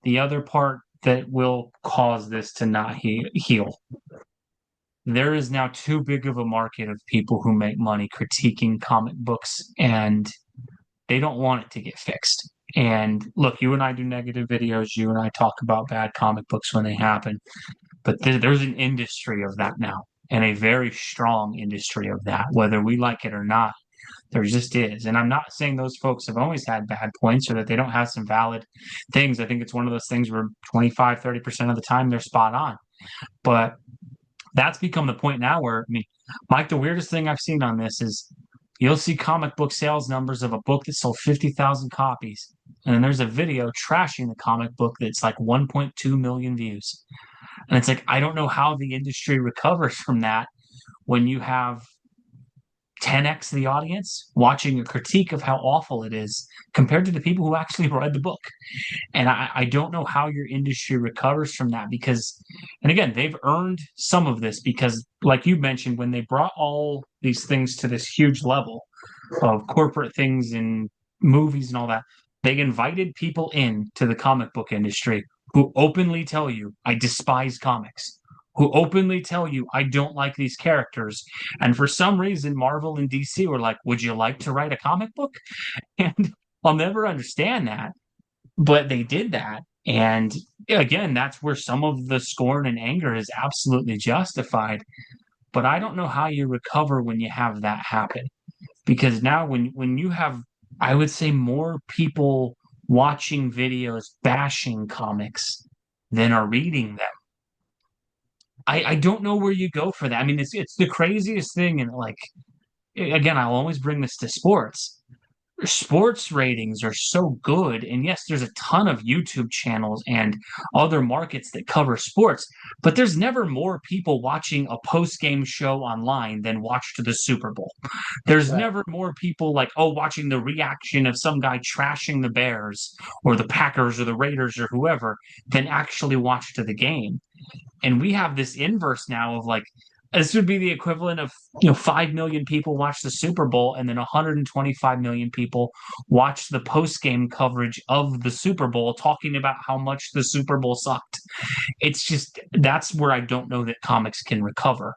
the other part that will cause this to not heal. There is now too big of a market of people who make money critiquing comic books, and they don't want it to get fixed. And look, you and I do negative videos. You and I talk about bad comic books when they happen. But there's an industry of that now, and a very strong industry of that, whether we like it or not. There just is. And I'm not saying those folks have always had bad points or that they don't have some valid things. I think it's one of those things where 25, 30% of the time they're spot on. But that's become the point now where, I mean, Mike, the weirdest thing I've seen on this is you'll see comic book sales numbers of a book that sold 50,000 copies. And then there's a video trashing the comic book that's like 1.2 million views. And it's like, I don't know how the industry recovers from that when you have 10x the audience watching a critique of how awful it is compared to the people who actually read the book. And I don't know how your industry recovers from that because, and again, they've earned some of this because, like you mentioned, when they brought all these things to this huge level of corporate things and movies and all that, they invited people in to the comic book industry who openly tell you, I despise comics, who openly tell you, I don't like these characters. And for some reason, Marvel and DC were like, would you like to write a comic book? And I'll never understand that. But they did that. And again, that's where some of the scorn and anger is absolutely justified. But I don't know how you recover when you have that happen. Because now when you have, I would say, more people watching videos bashing comics than are reading them, I don't know where you go for that. I mean, it's the craziest thing. And like, again, I'll always bring this to sports. Sports ratings are so good, and yes, there's a ton of YouTube channels and other markets that cover sports, but there's never more people watching a post-game show online than watched the Super Bowl. There's Right. never more people like, oh, watching the reaction of some guy trashing the Bears or the Packers or the Raiders or whoever than actually watched the game. And we have this inverse now of like, this would be the equivalent of 5 million people watch the Super Bowl and then 125 million people watch the post-game coverage of the Super Bowl talking about how much the Super Bowl sucked. It's just that's where I don't know that comics can recover.